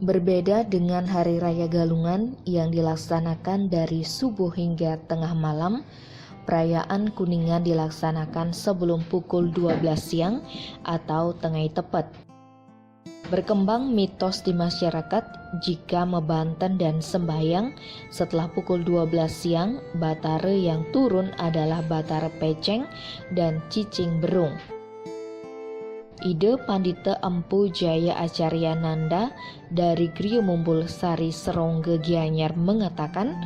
Berbeda dengan Hari Raya Galungan yang dilaksanakan dari subuh hingga tengah malam, perayaan Kuningan dilaksanakan sebelum pukul 12 siang atau tengah tepat. Berkembang mitos di masyarakat jika mebanten dan sembahyang setelah pukul 12 siang, batara yang turun adalah batara peceng dan cicing berung. Ide Pandita Empu Jaya Acaryananda dari Griya Mumbul Sari Serongga Gianyar mengatakan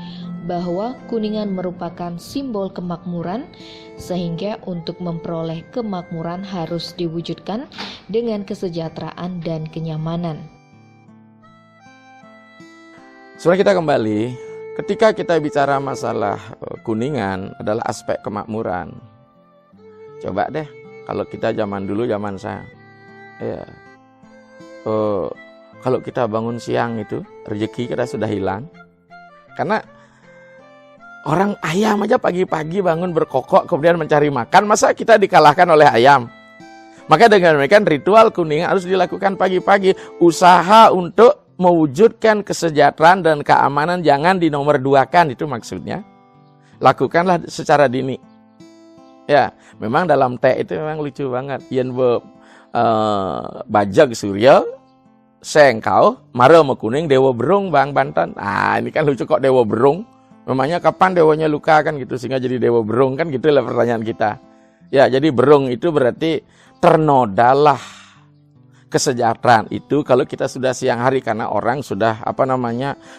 bahwa Kuningan merupakan simbol kemakmuran, sehingga untuk memperoleh kemakmuran harus diwujudkan dengan kesejahteraan dan kenyamanan. Sebenarnya kita kembali, ketika kita bicara masalah Kuningan adalah aspek kemakmuran. Coba deh, kalau kita zaman dulu, zaman saya, ya, kalau kita bangun siang itu, rezeki kita sudah hilang. Karena orang ayam aja pagi-pagi bangun berkokok kemudian mencari makan, masa kita dikalahkan oleh ayam? Maka dengan demikian ritual Kuningan harus dilakukan pagi-pagi. Usaha untuk mewujudkan kesejahteraan dan keamanan jangan dinomorduakan, itu maksudnya. Lakukanlah secara dini. Ya, memang dalam teh itu memang lucu banget. Yen bajag surya, sengkau, mara kuning, dewa berung bang Banten. Ini kan lucu kok dewa berung. Memangnya kapan dewanya luka kan gitu sehingga jadi dewa berung kan, gitulah pertanyaan kita. Ya, jadi berung itu berarti ternodalah kesejahteraan itu kalau kita sudah siang hari, karena orang sudah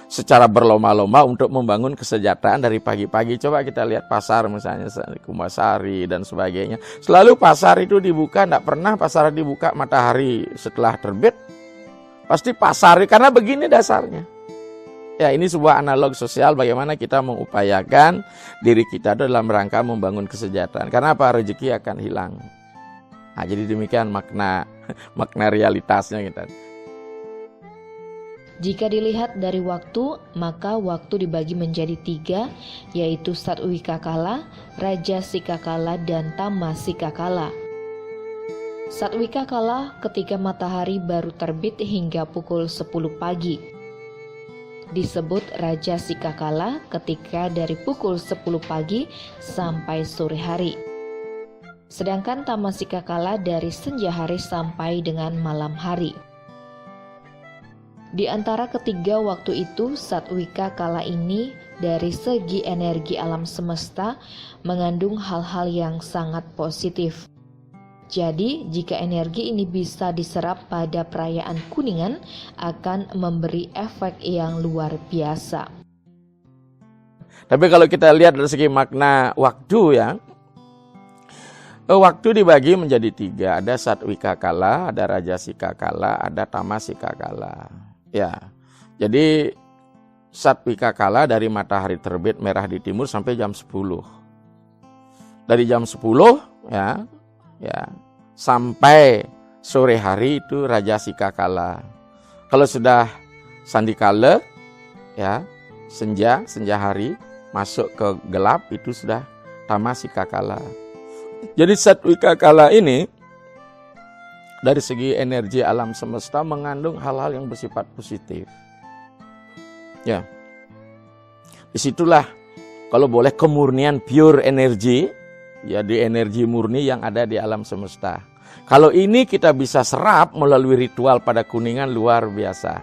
secara berlomba-lomba untuk membangun kesejahteraan dari pagi-pagi. Coba kita lihat pasar misalnya Kumbasari dan sebagainya. Selalu pasar itu dibuka, tidak pernah pasar dibuka matahari setelah terbit. Pasti pasar, karena begini dasarnya. Ya, ini sebuah analog sosial bagaimana kita mengupayakan diri kita dalam rangka membangun kesejahteraan. Karena apa? Rezeki akan hilang. Nah, jadi demikian makna realitasnya kita. Jika dilihat dari waktu, maka waktu dibagi menjadi 3, yaitu Satwika Kala, Rajasika Kala, dan Tamasika Kala. Satwika Kala ketika matahari baru terbit hingga pukul 10 pagi. Disebut Rajasika Kala ketika dari pukul 10 pagi sampai sore hari. Sedangkan Tamasika Kala dari senja hari sampai dengan malam hari. Di antara ketiga waktu itu, Satwika Kala ini dari segi energi alam semesta mengandung hal-hal yang sangat positif. Jadi, jika energi ini bisa diserap pada perayaan Kuningan, akan memberi efek yang luar biasa. Tapi kalau kita lihat dari segi makna waktu ya, waktu dibagi menjadi 3. Ada Satwika Kala, ada Rajasika Kala, ada Tamasika Kala. Ya, jadi Satwika Kala dari matahari terbit merah di timur sampai jam 10. Dari jam 10 ya sampai sore hari itu Rajasika Kala. Kalau sudah sandikala ya, senja hari masuk ke gelap, itu sudah Tamasika Kala. Jadi Satwika Kala ini dari segi energi alam semesta mengandung hal-hal yang bersifat positif. Ya. Disitulah kalau boleh kemurnian pure energi, jadi energi murni yang ada di alam semesta. Kalau ini kita bisa serap melalui ritual pada Kuningan, luar biasa.